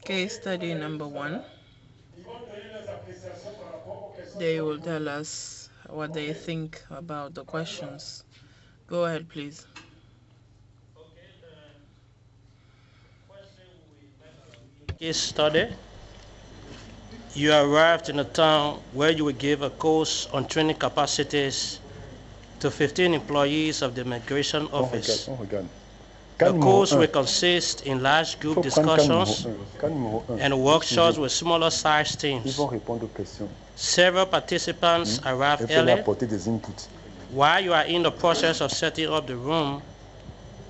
Case study number 1. They will tell us what they think about the questions. Go ahead, please. Case study. You arrived in a town where you will give a course on training capacities to 15 employees of the Migration Office. The course will consist in large group discussions and workshops with smaller size teams. Several participants arrive early. While you are in the process of setting up the room,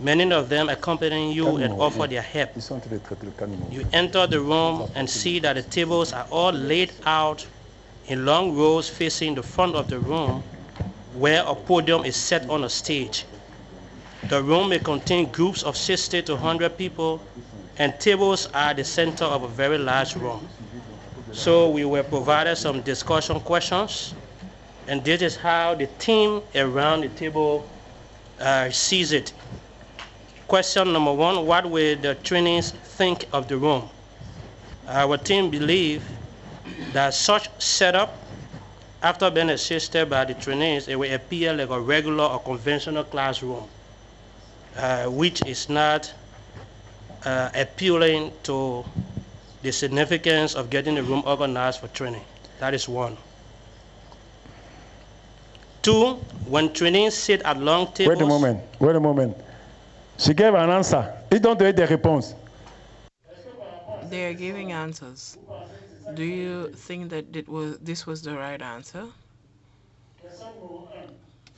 many of them accompany you and offer their help. You enter the room and see that the tables are all laid out in long rows facing the front of the room, where a podium is set on a stage. The room may contain groups of 60 to 100 people, and tables are the center of a very large room. So we were provided some discussion questions, and this is how the team around the table sees it. Question number 1, what will the trainees think of the room? Our team believes that such setup, after being assisted by the trainees, it will appear like a regular or conventional classroom, which is not appealing to the significance of getting the room organized for training. That is 1. 2, when trainees sit at long tables... Wait a moment. She gave an answer. Ils ont donné des réponses. They are giving answers. Do you think that this was the right answer?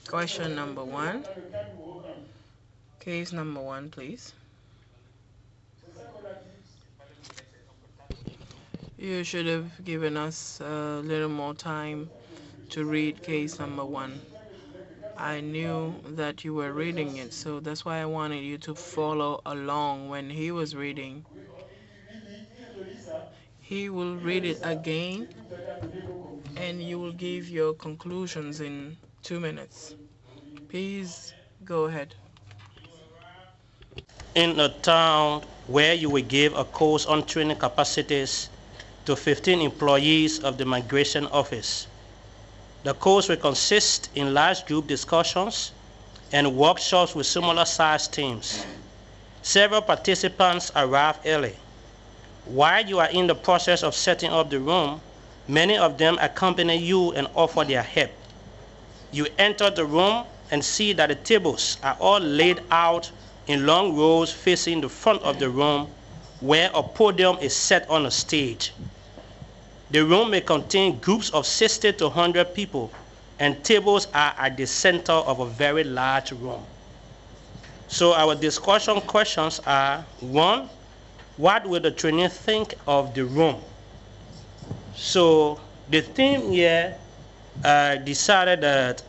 Question number 1. Case number 1, please. You should have given us a little more time to read case number 1. I knew that you were reading it, so that's why I wanted you to follow along when he was reading. He will read it again, and you will give your conclusions in 2 minutes. Please go ahead. In a town where you will give a course on training capacities to 15 employees of the Migration Office. The course will consist in large group discussions and workshops with similar sized teams. Several participants arrive early. While you are in the process of setting up the room, many of them accompany you and offer their help. You enter the room and see that the tables are all laid out in long rows facing the front of the room, where a podium is set on a stage. The room may contain groups of 60 to 100 people, and tables are at the center of a very large room. So our discussion questions are: 1, what will the trainee think of the room? So the team here decided that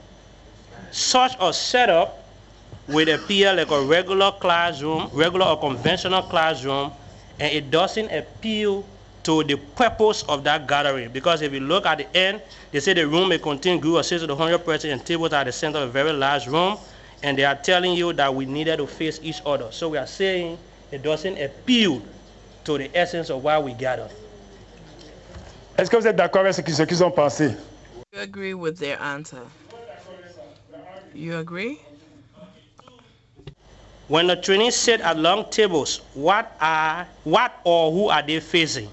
such a setup will appear like a regular or conventional classroom, and it doesn't appeal to the purpose of that gathering. Because if you look at the end, they say the room may contain group of 60 to 100 persons, and tables are at the center of a very large room, and they are telling you that we needed to face each other. So we are saying it doesn't appeal to the essence of why we gathered. Est-ce que vous êtes d'accord avec ce qu'ils ont pensé? You agree with their answer? You agree? When the trainees sit at long tables, what or who are they facing?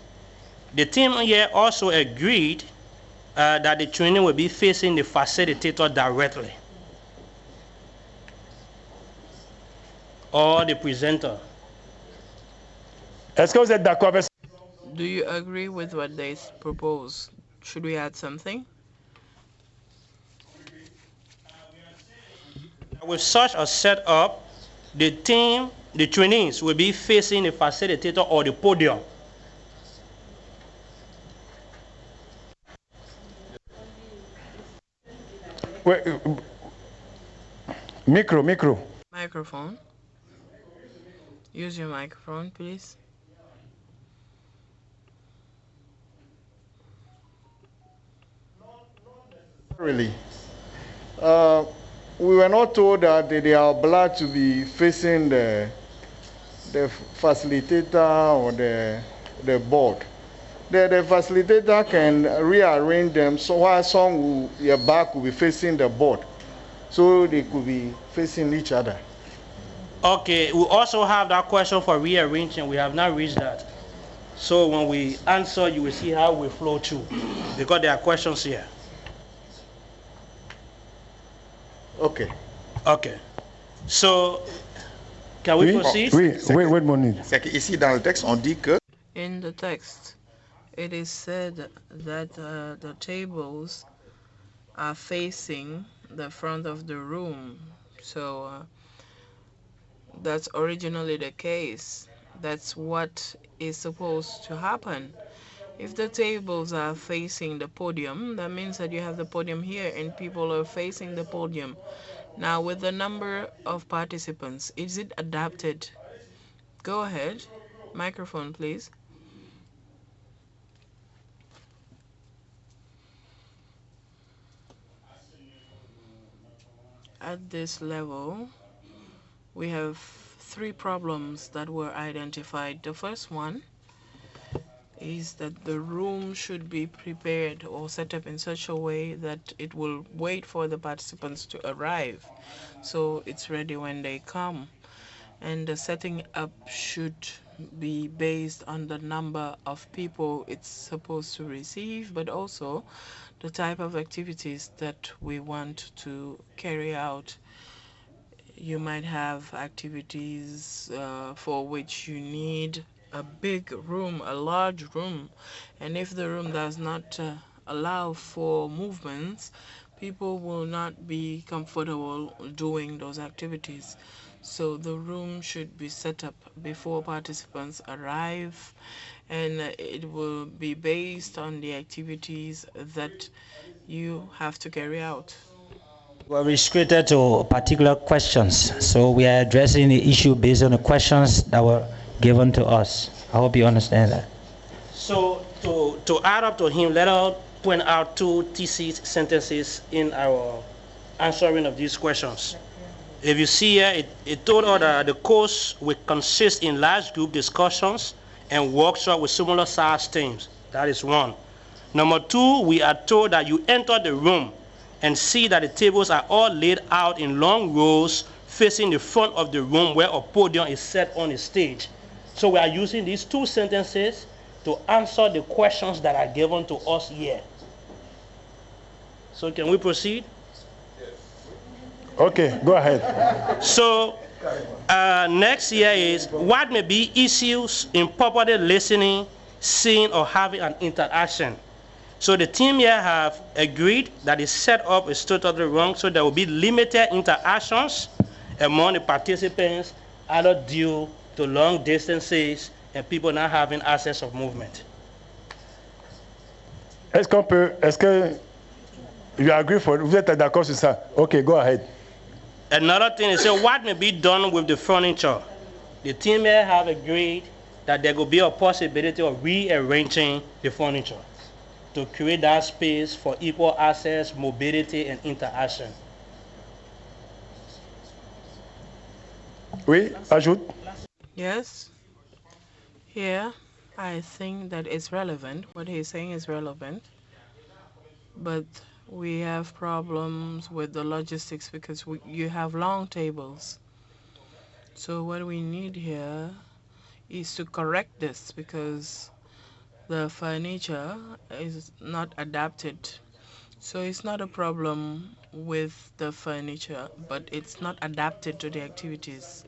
The team here also agreed that the trainee will be facing the facilitator directly, or the presenter. Est-ce que vous êtes d'accord avec? Do you agree with what they propose? Should we add something? With such a setup, the trainees will be facing the facilitator or the podium. Wait, Microphone. Use your microphone, please. Really. We were not told that they are obliged to be facing the facilitator or the the board. The facilitator can rearrange them so while your back will be facing the board, so they could be facing each other. Okay, we also have that question for rearranging. We have not reached that. So when we answer, you will see how we flow through, because there are questions here. Okay. Okay. So, can we proceed? Oui, wait a minute. C'est qu'ici, dans le texte, on dit que In the text, it is said that the tables are facing the front of the room. So that's originally the case. That's what is supposed to happen. If the tables are facing the podium, that means that you have the podium here and people are facing the podium. Now, with the number of participants, is it adapted? Go ahead. Microphone, please. At this level, we have 3 problems that were identified. The first one is that the room should be prepared or set up in such a way that it will wait for the participants to arrive, so it's ready when they come. And the setting up should be based on the number of people it's supposed to receive, but also the type of activities that we want to carry out. You might have activities for which you need a big room, a large room, and if the room does not allow for movements, people will not be comfortable doing those activities. So the room should be set up before participants arrive, and it will be based on the activities that you have to carry out. We're restricted to particular questions, so we are addressing the issue based on the questions that were given to us. I hope you understand that. So, to add up to him, let us point out 2 thesis sentences in our answering of these questions. If you see here, it told us that the course will consist in large group discussions and workshops with similar size teams. That is 1. Number 2, we are told that you enter the room and see that the tables are all laid out in long rows facing the front of the room where a podium is set on the stage. So we are using these 2 sentences to answer the questions that are given to us here. So can we proceed? Okay, go ahead. So next here is what may be issues in properly listening, seeing, or having an interaction. So the team here have agreed that the setup is totally wrong, so there will be limited interactions among the participants, either due to long distances and people not having access of movement. Est-ce que you agree for, vous êtes d'accord sur ça? Okay, go ahead. Another thing is, what may be done with the furniture? The team here have agreed that there will be a possibility of rearranging the furniture to create that space for equal access, mobility, and interaction. Oui, ajoute. Yes. Here, I think that it's relevant. What he's saying is relevant. But we have problems with the logistics because you have long tables. So what we need here is to correct this because the furniture is not adapted. So it's not a problem with the furniture, but it's not adapted to the activities.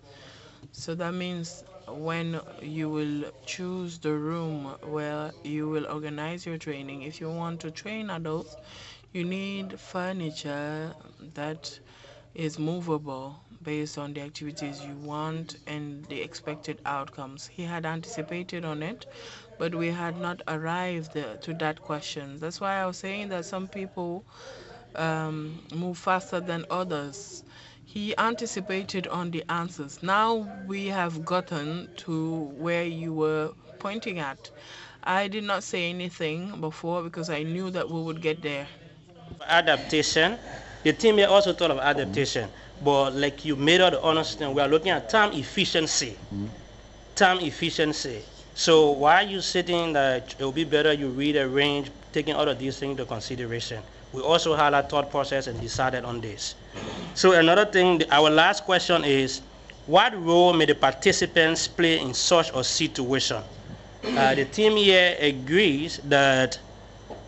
So that means when you will choose the room where you will organize your training, if you want to train adults, you need furniture that is movable based on the activities you want and the expected outcomes. He had anticipated on it, but we had not arrived to that question. That's why I was saying that some people move faster than others. He anticipated on the answers. Now we have gotten to where you were pointing at. I did not say anything before because I knew that we would get there. Adaptation. The team here also thought of adaptation, but like you made out the understand, we are looking at time efficiency. Time efficiency. So while you're sitting, it will be better you read a range, taking all of these things into consideration. We also had a thought process and decided on this. So another thing, our last question is, what role may the participants play in such a situation? The team here agrees that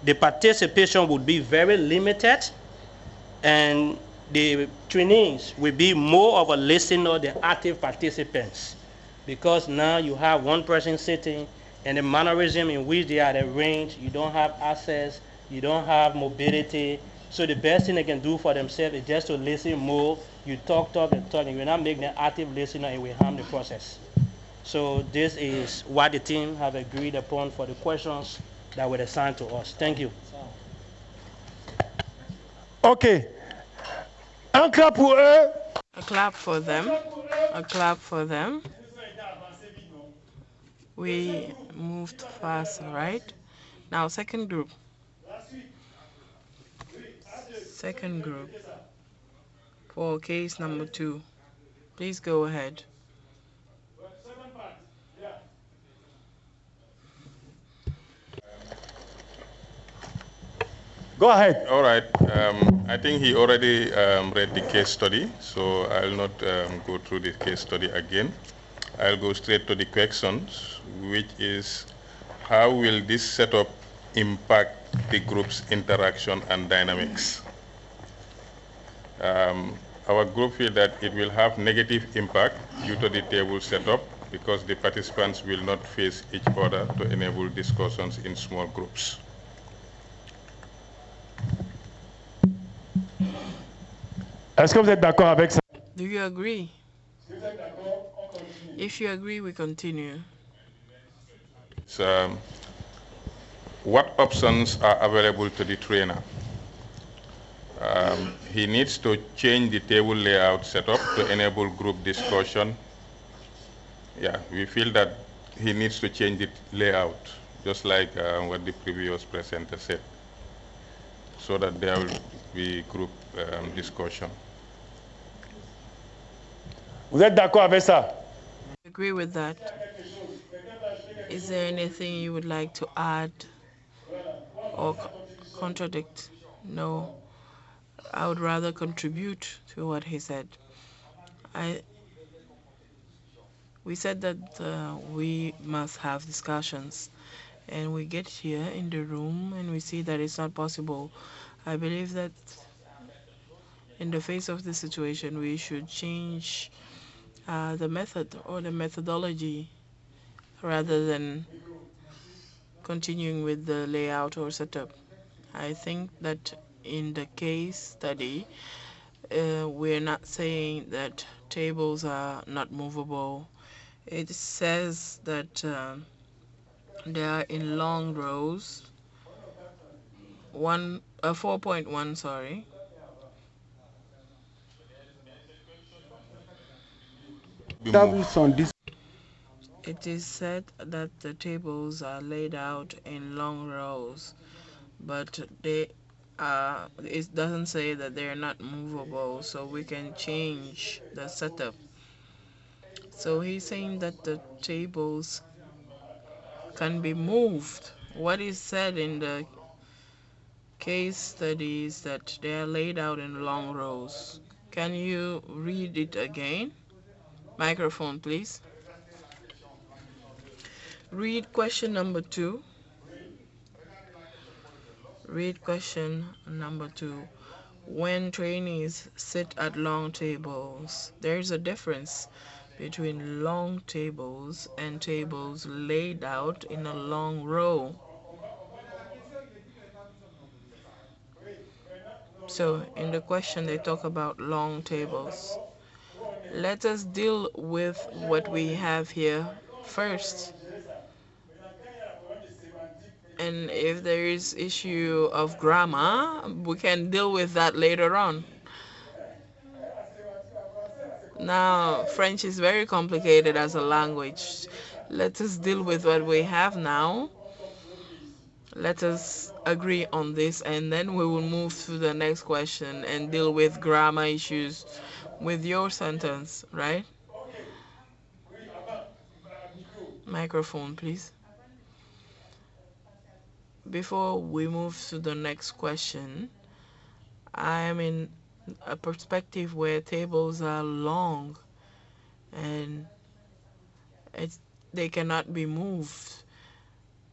the participation would be very limited and the trainees will be more of a listener than active participants, because now you have one person sitting and the mannerism in which they are arranged, you don't have access, you don't have mobility. So the best thing they can do for themselves is just to listen more. You talk, and you're not making an active listener, it will harm the process. So this is what the team have agreed upon for the questions that were assigned to us. Thank you. OK. Un clap pour eux. A clap for them. A clap for them. We moved fast, right? Now, second group. Second group. For case number 2. Please go ahead. Go ahead. All right. I think he already read the case study, so I'll not go through the case study again. I'll go straight to the questions, which is, how will this setup impact the group's interaction and dynamics? Our group feels that it will have negative impact due to the table setup, because the participants will not face each other to enable discussions in small groups. Est-ce que vous êtes d'accord avec ça? Do you agree? If you agree, we continue. So, what options are available to the trainer? He needs to change the table layout setup to enable group discussion. Yeah, we feel that he needs to change the layout, just like what the previous presenter said, so that there will be group discussion. Vous êtes d'accord avec ça? Agree with that. Is there anything you would like to add or contradict? No. I would rather contribute to what he said. We said that we must have discussions, and we get here in the room and we see that it's not possible. I believe that in the face of the situation, we should change the method or the methodology rather than continuing with the layout or setup. I think that in the case study, we're not saying that tables are not movable. It says that they are in long rows. 4.1, sorry. It is said that the tables are laid out in long rows, but it doesn't say that they're not movable, so we can change the setup. So he's saying that the tables can be moved. What is said in the case study is that they are laid out in long rows. Can you read it again? Microphone, please. Read question number 2. Read question number 2. When trainees sit at long tables, there is a difference between long tables and tables laid out in a long row. So in the question they talk about long tables. Let us deal with what we have here first. And if there is issue of grammar, we can deal with that later on. Now, French is very complicated as a language. Let us deal with what we have now. Let us agree on this, and then we will move to the next question and deal with grammar issues with your sentence, right? Microphone, please. Before we move to the next question, I am in a perspective where tables are long and they cannot be moved.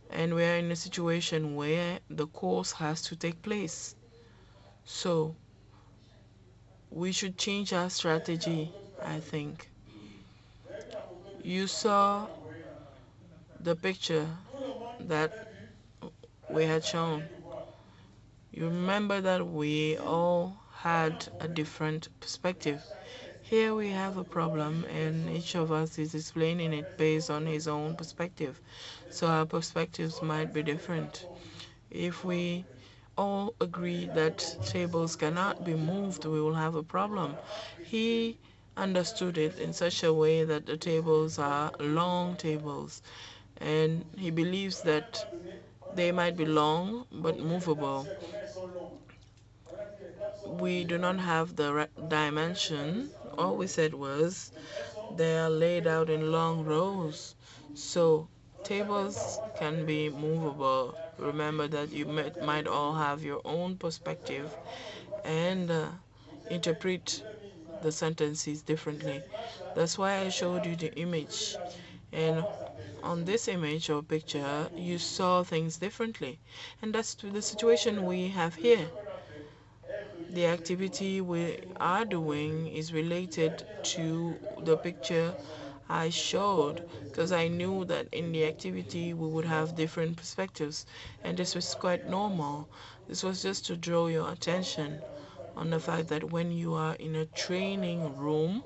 And we're in a situation where the course has to take place. So we should change our strategy, I think. You saw the picture that we had shown. You remember that we all had a different perspective. Here we have a problem, and each of us is explaining it based on his own perspective. So our perspectives might be different. If we all agree that tables cannot be moved, we will have a problem. He understood it in such a way that the tables are long tables, and he believes that they might be long but movable. We do not have the dimension. All we said was they are laid out in long rows. So tables can be movable. Remember that you might all have your own perspective and interpret the sentences differently. That's why I showed you the image. And on this image or picture, you saw things differently. And that's the situation we have here. The activity we are doing is related to the picture I showed, because I knew that in the activity we would have different perspectives, and this was quite normal. This was just to draw your attention on the fact that when you are in a training room,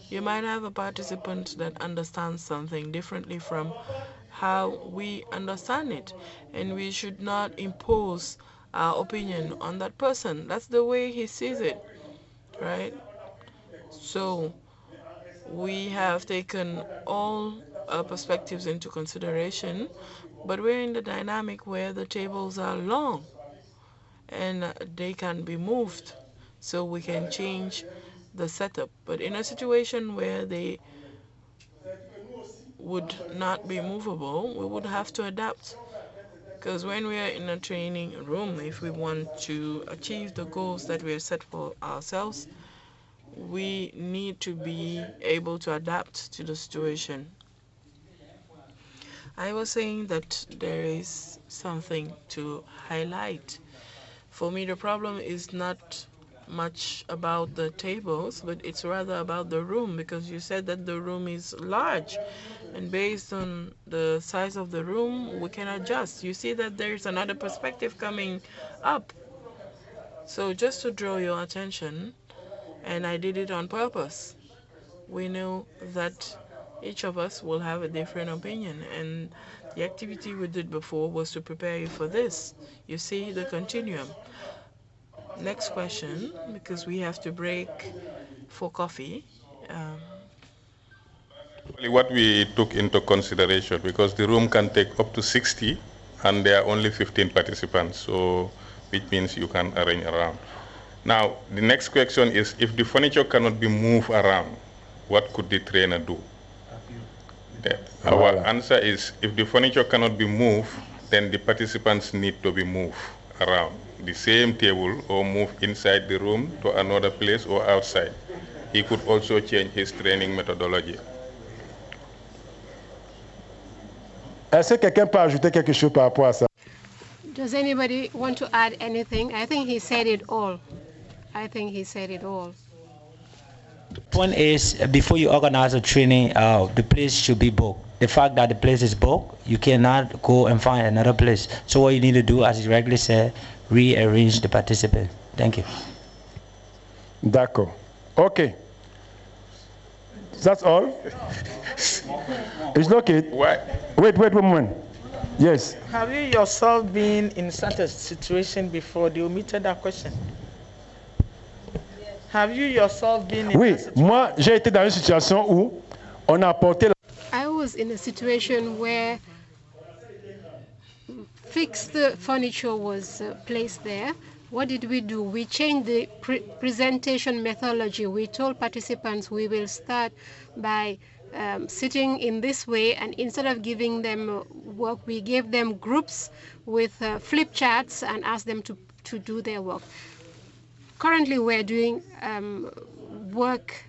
you might have a participant that understands something differently from how we understand it, and we should not impose our opinion on that person. That's the way he sees it, right? So we have taken all perspectives into consideration, but we're in the dynamic where the tables are long and they can be moved, so we can change the setup. But in a situation where they would not be movable, we would have to adapt. Because when we are in a training room, if we want to achieve the goals that we have set for ourselves, we need to be able to adapt to the situation. I was saying that there is something to highlight. For me, the problem is not much about the tables, but it's rather about the room, because you said that the room is large, and based on the size of the room, we can adjust. You see that there's another perspective coming up. So just to draw your attention, and I did it on purpose, we know that each of us will have a different opinion, and the activity we did before was to prepare you for this. You see the continuum. Next question, because we have to break for coffee. Um, What we took into consideration, because the room can take up to 60 and there are only 15 participants, so which means you can arrange around. Now, the next question is, if the furniture cannot be moved around, what could the trainer do? Our answer is, if the furniture cannot be moved, then the participants need to be moved around the same table or move inside the room to another place or outside. He could also change his training methodology. Est-ce que quelqu'un peut ajouter quelque chose par rapport à ça? Does anybody want to add anything? I think he said it all. I think he said it all. Point is, before you organize a training, the place should be booked. The fact that the place is booked, you cannot go and find another place. So what you need to do, as you regularly said, rearrange the participants. Thank you. D'accord. Okay. That's all? It's okay. Why? Wait one moment. Yes. Have you yourself been in such a situation before? They omitted that question. Have you yourself been in Oui, that situation? moi, j'ai été dans une situation où on a apporté I was in a situation where fixed furniture was placed there. What did we do? We changed the presentation methodology. We told participants we will start by sitting in this way, and instead of giving them work, we gave them groups with flip charts and asked them to do their work. Currently, we're doing work,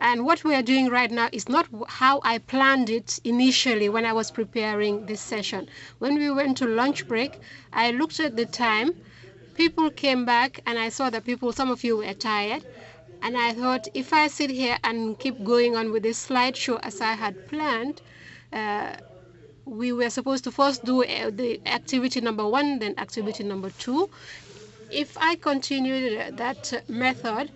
and what we are doing right now is not how I planned it initially when I was preparing this session. When we went to lunch break, I looked at the time. People came back, and I saw that some of you were tired. And I thought, if I sit here and keep going on with this slideshow as I had planned, we were supposed to first do the activity number 1, then activity number 2. If I continued that method,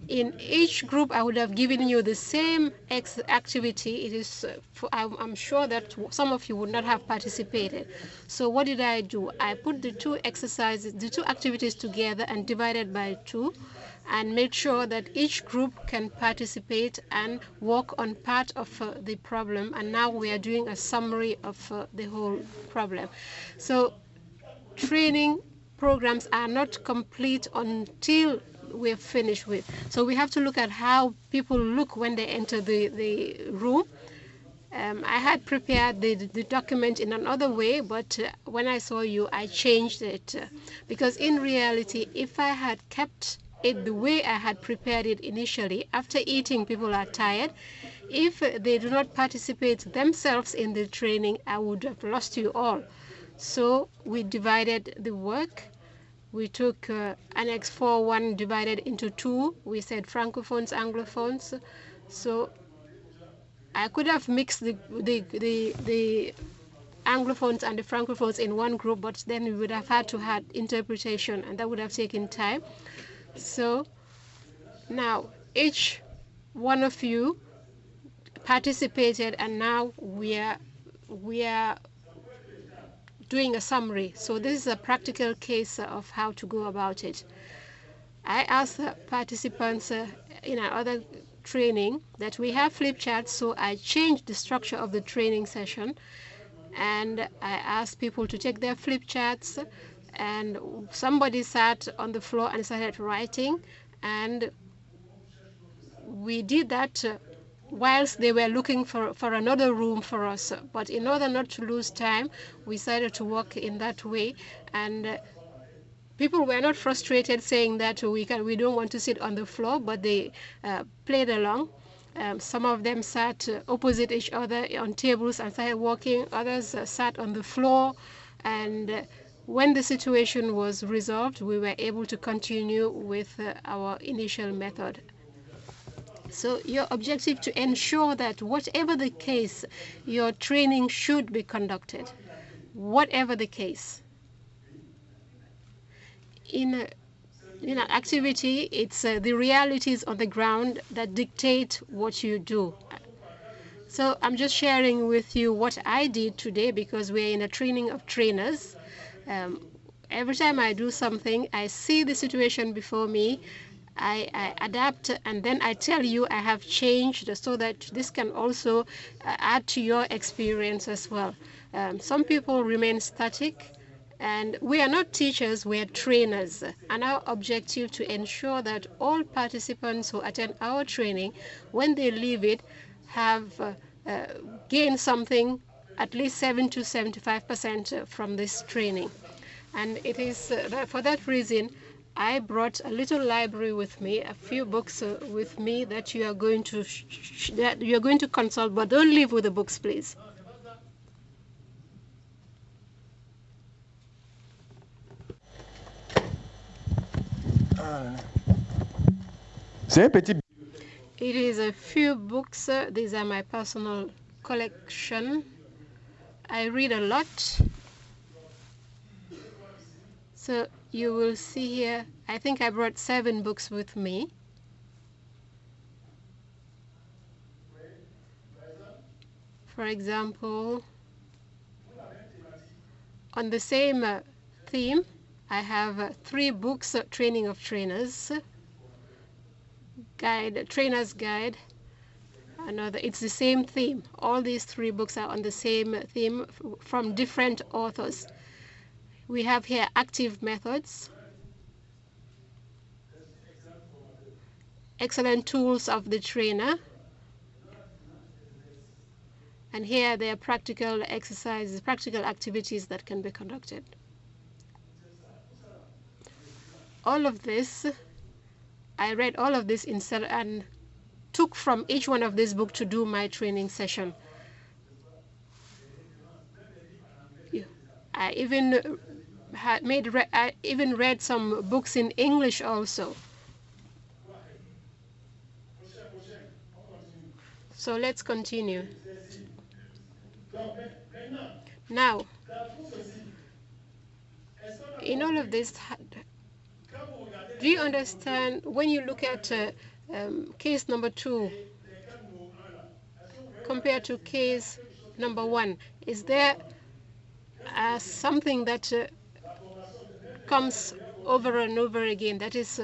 in each group I would have given you the same activity. It is, I'm sure that some of you would not have participated. So what did I do? I put the two activities together and divided by 2, and made sure that each group can participate and work on part of the problem. And now we are doing a summary of the whole problem. So training programs are not complete until we're finished with. So we have to look at how people look when they enter the room. I had prepared the document in another way, but when I saw you, I changed it. Because in reality, if I had kept it the way I had prepared it initially, after eating, people are tired. If they do not participate themselves in the training, I would have lost you all. So we divided the work. We took Annex 4.1 divided into 2. We said Francophones, Anglophones. So I could have mixed the Anglophones and the Francophones in one group, but then we would have had to have interpretation, and that would have taken time. So now each one of you participated, and now we are doing a summary. So this is a practical case of how to go about it. I asked participants in our other training that we have flip charts, so I changed the structure of the training session, and I asked people to take their flip charts, and somebody sat on the floor and started writing, and we did that whilst they were looking for another room for us. But in order not to lose time, we decided to work in that way, and people were not frustrated saying that we don't want to sit on the floor, but they played along. Some of them sat opposite each other on tables and started walking. Others sat on the floor, and when the situation was resolved, we were able to continue with our initial method. So your objective to ensure that whatever the case, your training should be conducted, whatever the case. In an activity, it's the realities on the ground that dictate what you do. So I'm just sharing with you what I did today, because we're in a training of trainers. Every time I do something, I see the situation before me, I adapt, and then I tell you I have changed so that this can also add to your experience as well. Some people remain static, and we are not teachers, we are trainers, and our objective to ensure that all participants who attend our training, when they leave it, have gained something, at least 70 to 75% from this training. And it is for that reason I brought a little library with me, a few books with me that you are going to consult, but don't leave with the books, please. It is a few books. These are my personal collection. I read a lot. So you will see here, I think I brought 7 books with me. For example, on the same theme, I have 3 books, Training of Trainers, Trainer's Guide, another. It's the same theme. All these 3 books are on the same theme from different authors. We have here Active Methods, Excellent Tools of the Trainer, And here there are practical exercises, practical activities that can be conducted. All of this, I read all of this instead and took from each one of these books to do my training session. I even I even read some books in English also. So let's continue. Now, in all of this, do you understand when you look at case number 2 compared to case number 1? Is there something that comes over and over again, that is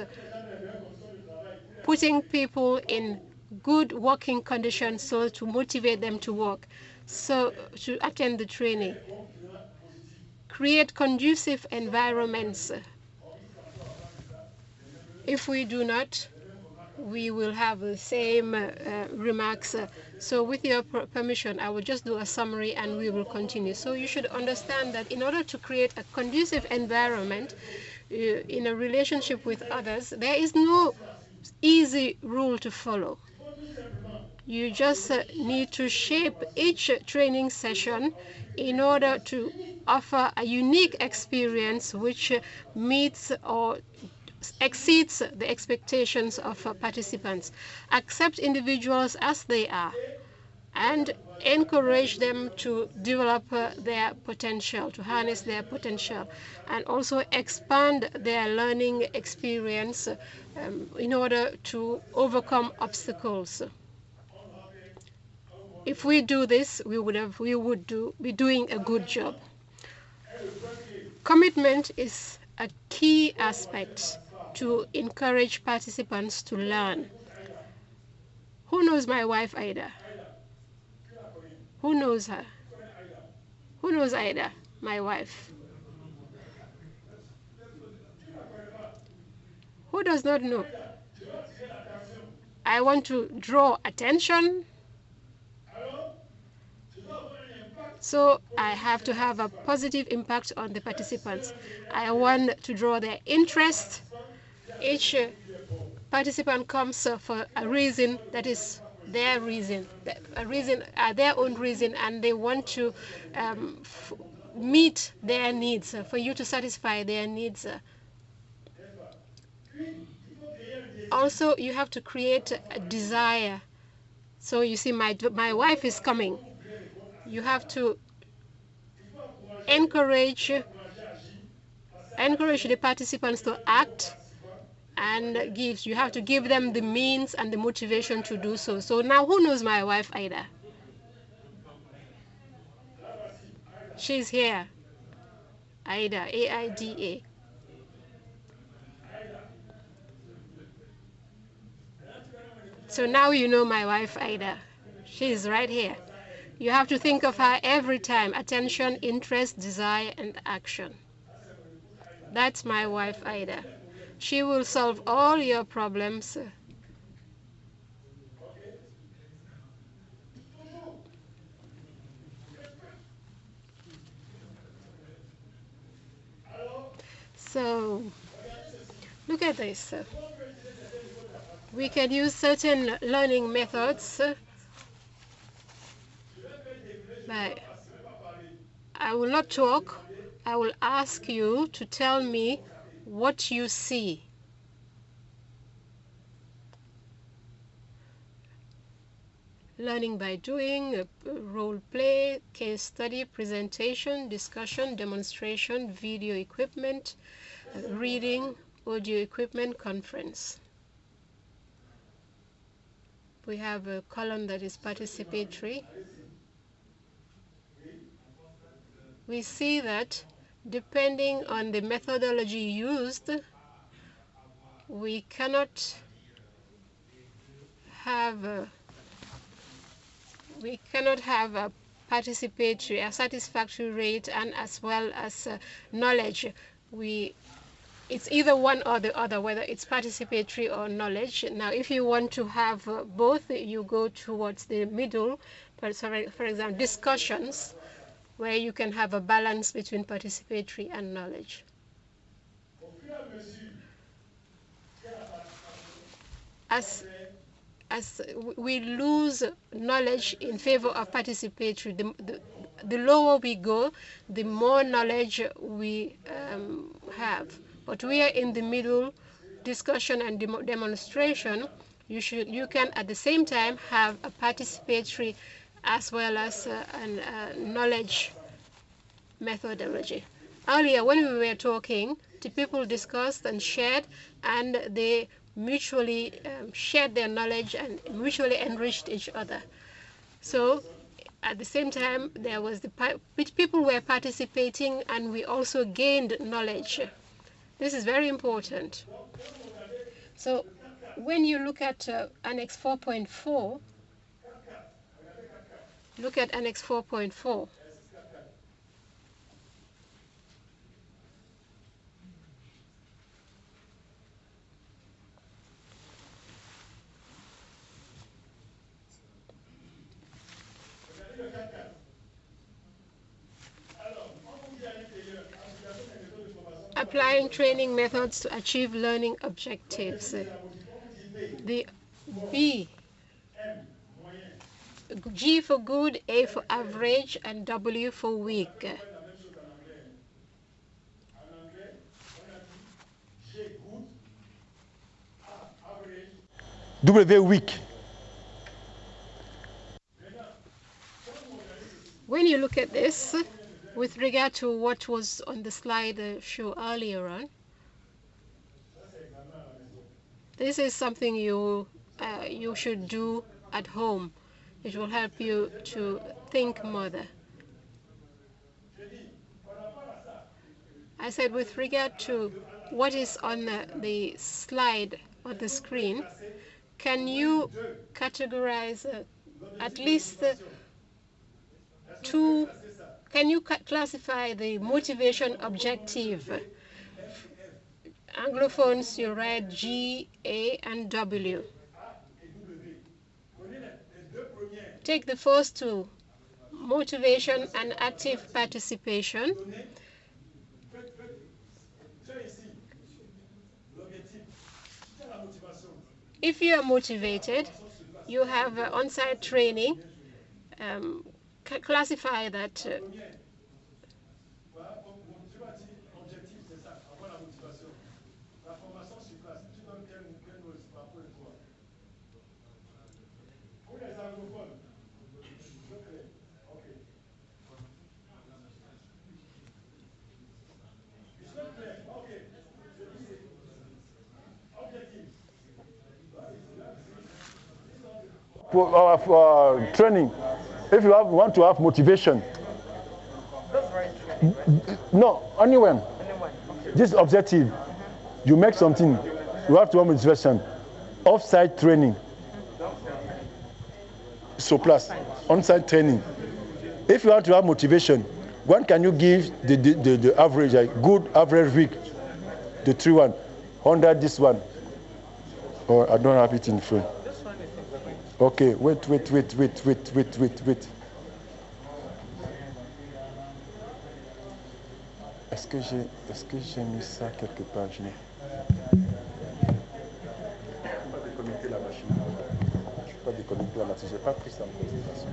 putting people in good working conditions so to motivate them to work, so to attend the training? Create conducive environments. If we do not, we will have the same remarks. So with your permission, I will just do a summary and we will continue. So you should understand that in order to create a conducive environment in a relationship with others, there is no easy rule to follow. You just need to shape each training session in order to offer a unique experience which meets or exceeds the expectations of participants. Accept individuals as they are and encourage them to develop their potential, to harness their potential, and also expand their learning experience in order to overcome obstacles. If we do this, we would be doing a good job. Commitment is a key aspect to encourage participants to learn. Who knows my wife, Ida? Who knows her? Who knows Ida, my wife? Who does not know? I want to draw attention. So I have to have a positive impact on the participants. I want to draw their interest. Each participant comes for a reason that is their reason, their own reason, and they want to meet their needs, for you to satisfy their needs. Also, you have to create a desire. So you see, my wife is coming. You have to encourage the participants to act and give. You have to give them the means and the motivation to do so. So now, who knows my wife, Ida? She's here. Ida, A-I-D-A. So now you know my wife, Ida. She's right here. You have to think of her every time. Attention, interest, desire, and action. That's my wife, Ida. She will solve all your problems. So, look at this. We can use certain learning methods. But I will not talk. I will ask you to tell me what you see. Learning by doing, role play, case study, presentation, discussion, demonstration, video equipment, reading, audio equipment, conference. We have a column that is participatory. We see that depending on the methodology used, we cannot have a participatory, a satisfactory rate, and as well as knowledge. It's either one or the other, whether it's participatory or knowledge. Now, if you want to have both, you go towards the middle, for example, discussions where you can have a balance between participatory and knowledge. As we lose knowledge in favor of participatory, the lower we go, the more knowledge we have. But we are in the middle, discussion and demonstration. You can at the same time have a participatory as well as a knowledge methodology. Earlier when we were talking, the people discussed and shared, and they mutually shared their knowledge and mutually enriched each other. So at the same time, there was people were participating, and we also gained knowledge. This is very important. So when you look at Annex 4.4, look at Annex 4.4. Applying training methods to achieve learning objectives. The B, G for good, A for average, and W for weak. W weak. When you look at this, with regard to what was on the slide show earlier on, this is something you should do at home. It will help you to think more. I said with regard to what is on the slide on the screen, can you categorize at least two, can you classify the motivation objective? Anglophones, you write G, A, and W. Take the first two, motivation and active participation. If you are motivated, you have on-site training. Classify that. For training, if you want to have motivation, no, only when this objective, you make something, you have to have motivation. Off-site training, so plus on-site training. If you want to have motivation, when can you give the average, like good average week, the 3-1, 100 this one, or I don't have it in front. Okay, wait. Est-ce que j'ai mis ça quelque part? Je n'ai pas déconnecté la machine. Je n'ai pas déconnecté la machine. Je n'ai pas pris ça en considération.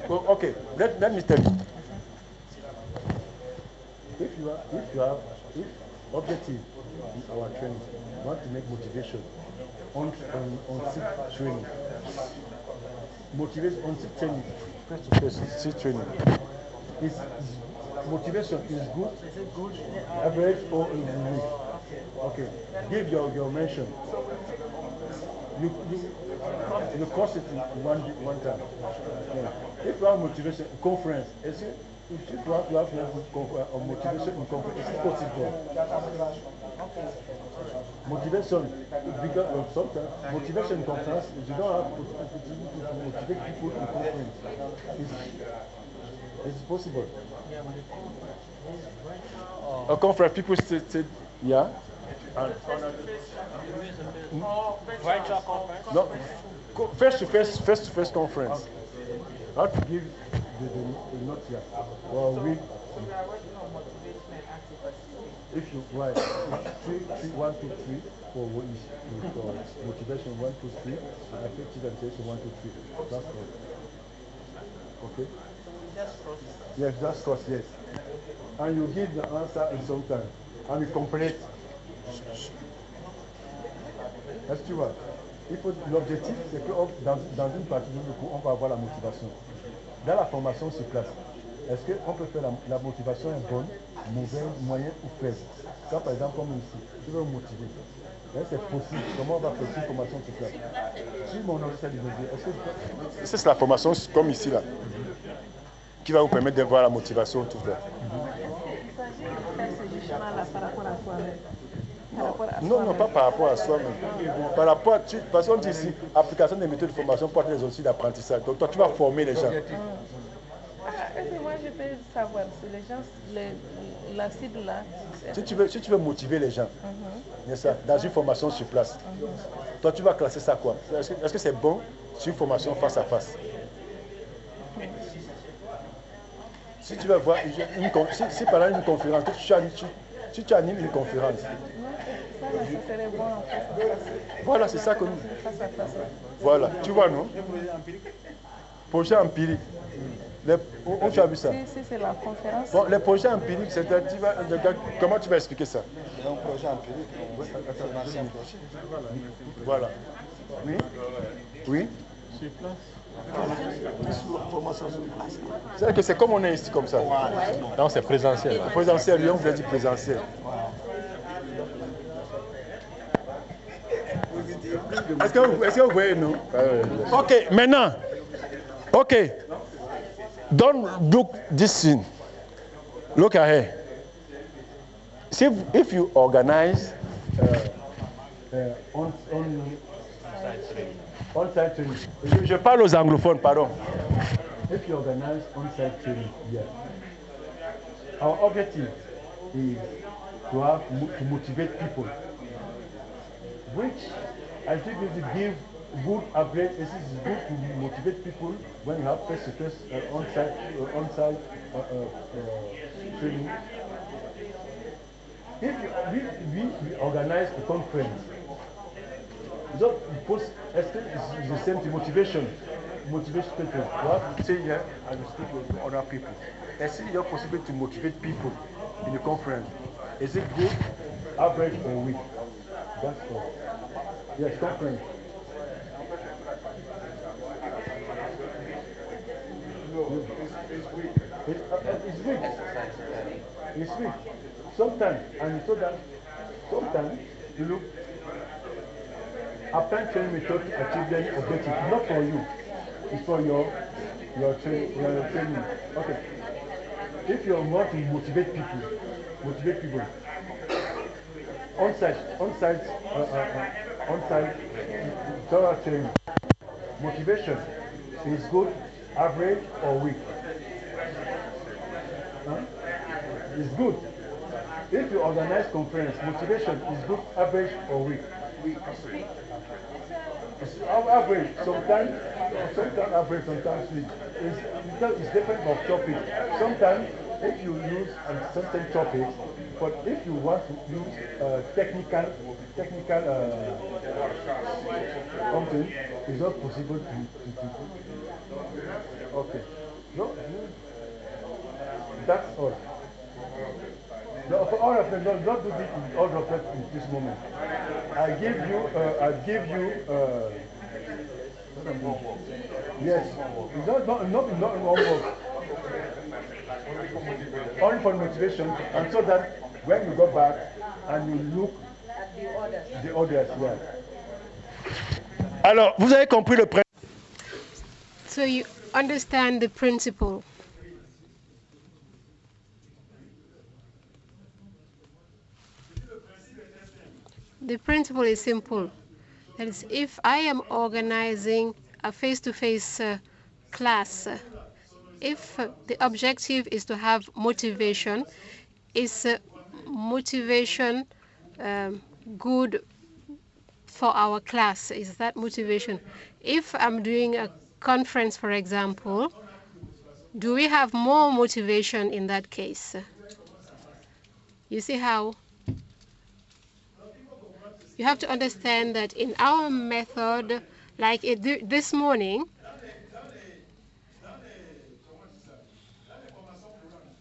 Well, okay, let me tell you. If objective in our training, you want to make motivation on SIP training. Motivation on SIP training, face-to-face SIP training. Motivation is good, average, or in the week. Okay, give your mention. You course it in one time. Yeah. If you have motivation conference, if you have motivation in conference, it's possible. Motivation, because sometimes motivation in conference, you don't have to motivate people in conference. It's possible. A conference, people say, yeah. Virtual conference? No, face-to-face conference. How to give the note here? Well, we. If you write 3, 1, 2, 3 for motivation 1, 2, 3, and affective attention 1, 2, 3. That's all. Okay? Yes, that's course, yes. And you give the answer in some time. And you complete. Est-ce que tu vois? L'objectif, c'est que dans une partie du cours, on va avoir la motivation. Dans la formation sur place, est-ce qu'on peut faire la motivation est bonne, mauvaise, moyenne ou faible? Ça, par exemple, comme ici, je veux me motiver. C'est possible. Comment on va faire une formation sur place? Si mon officiel est est-ce que c'est la formation comme ici, là, qui va vous permettre de voir la motivation tout ça? Non, pas par rapport à soi-même. Par rapport à, parce qu'on dit ici, application des méthodes de formation porte les outils d'apprentissage. Donc toi, tu vas former les gens. Moi, je peux savoir si les gens, la cible là. Si tu veux motiver les gens, ça, dans une formation sur place, toi, tu vas classer ça quoi? Est-ce que c'est bon sur une formation face à face? Si tu vas voir, si pendant une conférence, si tu animes une conférence, voilà, c'est ça que nous. Voilà, tu vois, non? Projet empirique. On tu as vu ça? Si c'est la conférence. Bon, les projets empiriques, c'est comment tu vas expliquer ça? C'est un projet empirique. Voilà. Oui? Oui? Sur place. C'est que c'est comme on est ici comme ça. Non, c'est présentiel. Présentiel, lui, on vous a dit présentiel. Est-ce que vous voyez, non? Ok, maintenant. Ok. Don't look this thing. Look ahead. See, if you organize on-site training. Je parle aux anglophones, pardon. If you organize on-site training here, our objective is to motivate people, which I think is to give good average. This is good to motivate people when you have face-to-face on-site training. If we organize a conference, just post it's the same thing, motivation people. You have to say here and you speak with other people. Is it your possibility to motivate people in the conference? Is it good, average, or weak? That's all. Yes, conference. No, it's weak. It's weak. It's weak. Sometimes, and so that sometimes you look. Apply training method to achieve any objective, not for you. It's for your training. Okay. If you want to motivate people, on-site thorough training. Motivation is good, average, or weak. It's good. If you organize conference, motivation is good, average, or weak. It's average, sometimes average, sometimes weak. It's different of topic. Sometimes if you use a certain topic, but if you want to use technical something, it's not possible to okay. No, that's all. No, for all of them, don't do this in all of them in this moment. I give you, yes, not homework. Only for motivation, and so that when you go back and you look at the others, yeah. Alors, vous avez compris le principe. So you understand the principle. The principle is simple. That is, if I am organizing a face-to-face class, if the objective is to have motivation, is motivation good for our class? Is that motivation? If I'm doing a conference, for example, Do we have more motivation in that case? You see how? You have to understand that in our method, like this morning,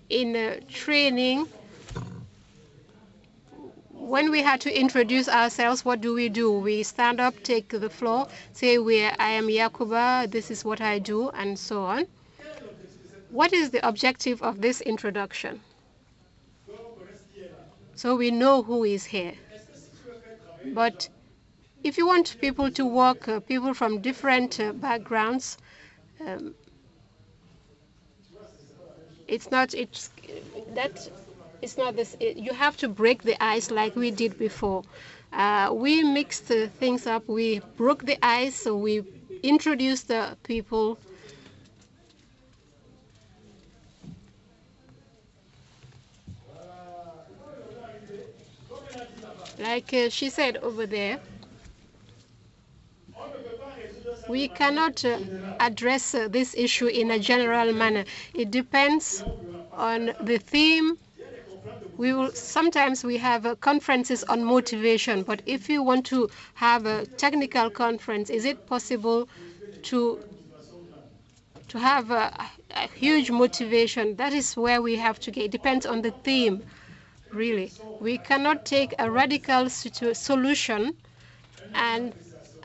in training, when we had to introduce ourselves, what do? We stand up, take the floor, say I am Yakuba, this is what I do, and so on. What is the objective of this introduction? So we know who is here. But if you want people to work, people from different backgrounds, it's not this. You have to break the ice like we did before. We mixed things up. We broke the ice, so we introduced the people. Like she said over there, we cannot address this issue in a general manner. It depends on the theme. Sometimes we have conferences on motivation, but if you want to have a technical conference, is it possible to have a huge motivation? That is where we have to get. It depends on the theme, really. We cannot take a radical solution and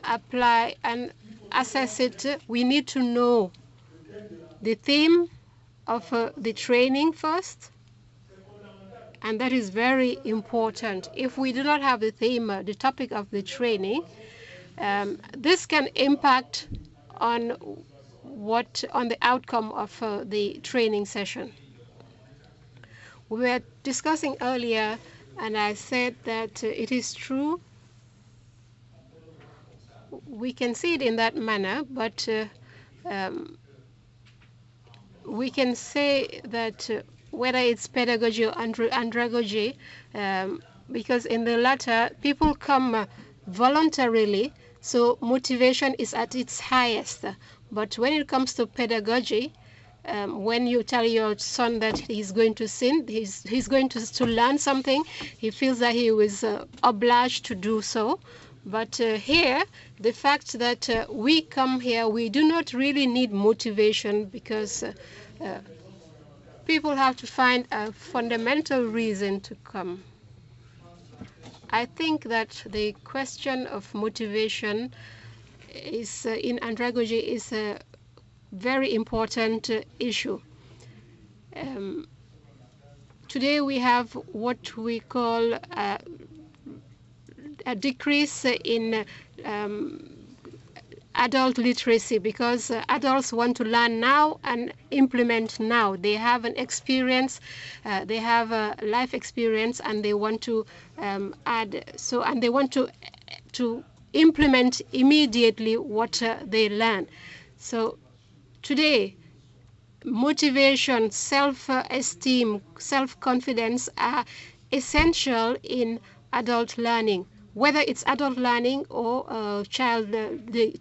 apply and assess it. We need to know the theme of the training first, and that is very important. If we do not have the theme, the topic of the training, this can impact on the outcome of the training session. We were discussing earlier, and I said that it is true. We can see it in that manner, but we can say that whether it's pedagogy or andragogy, because in the latter, people come voluntarily, so motivation is at its highest. But when it comes to pedagogy, when you tell your son that he's going to sin, he's going to learn something, he feels that he was obliged to do so. But here, the fact that we come here, we do not really need motivation, because people have to find a fundamental reason to come. I think that the question of motivation is in andragogy is a very important issue. Today we have what we call a decrease in adult literacy, because adults want to learn now and implement now. They have an experience, they have a life experience, and they want to and they want to implement immediately what they learn. So today, motivation, self-esteem, self-confidence are essential in adult learning, whether it's adult learning or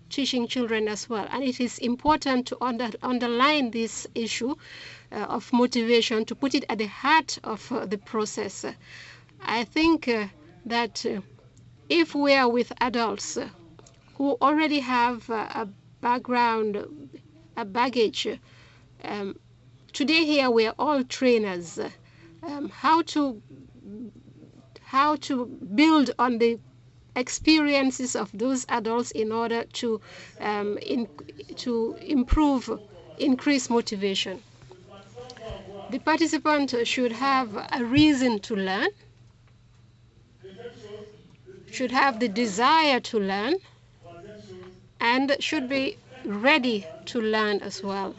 teaching children as well. And it is important to underline this issue of motivation, to put it at the heart of the process. I think that if we are with adults who already have a background, a baggage, today here we are all trainers. How to build on the experiences of those adults in order to increase motivation. The participant should have a reason to learn, should have the desire to learn, and should be ready to learn as well.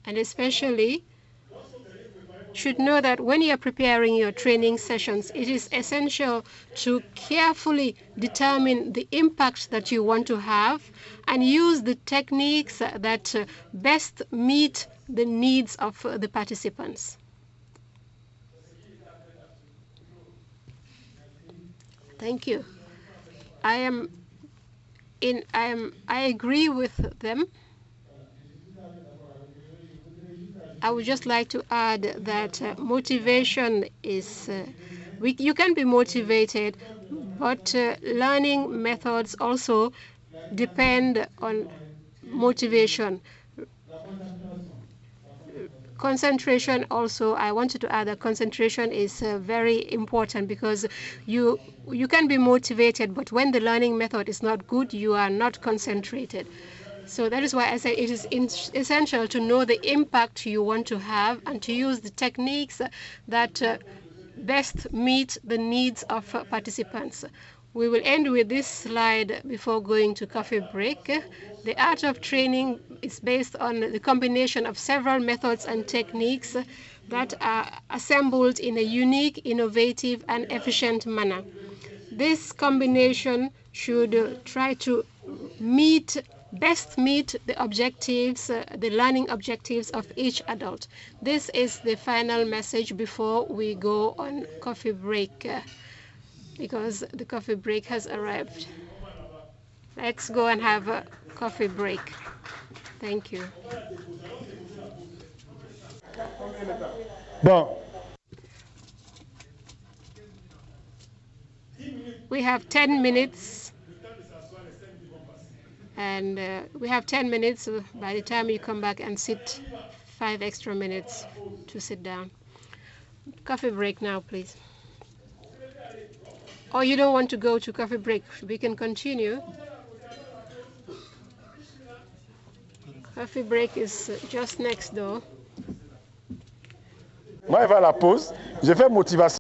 And especially should know that when you are preparing your training sessions, it is essential to carefully determine the impact that you want to have and use the techniques that best meet the needs of the participants. Thank you. I agree with them. I would just like to add that motivation is, you can be motivated, but learning methods also depend on motivation. Concentration also, I wanted to add that concentration is very important, because you can be motivated, but when the learning method is not good, you are not concentrated. So that is why I say it is essential to know the impact you want to have and to use the techniques that best meet the needs of participants. We will end with this slide before going to coffee break. The art of training is based on the combination of several methods and techniques that are assembled in a unique, innovative, and efficient manner. This combination should try to best meet the objectives, the learning objectives of each adult. This is the final message before we go on coffee break, because the coffee break has arrived. Let's go and have a coffee break. Thank you. Bon. We have 10 minutes, and we have 10 minutes. By the time you come back and sit, 5 extra minutes to sit down. Coffee break now, please. Or you don't want to go to coffee break, we can continue. Coffee break is just next door. Moi, je vais à la pause. Je fais motivation.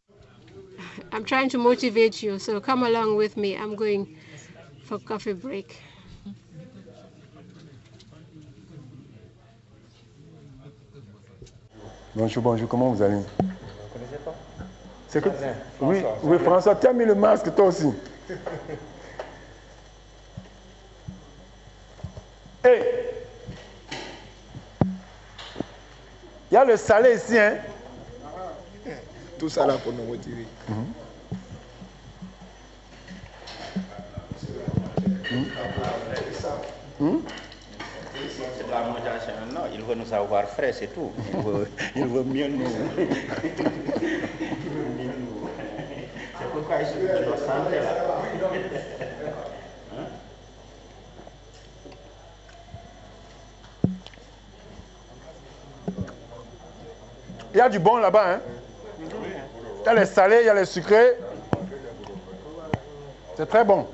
I'm trying to motivate you, so come along with me. I'm going for coffee break. Bonjour, bonjour, comment vous allez? C'est que... Oui, oui, François, tu as mis le masque toi aussi. Hey! Il y a le salé ici, hein? Tout ça là pour nous motiver. C'est de la motivation. Non, il veut nous avoir frais, c'est tout. Il veut mieux nous. C'est pourquoi il se fait de notre santé là. Il y a du bon là-bas, hein? Il y a les salés, il y a les sucrés. C'est très bon.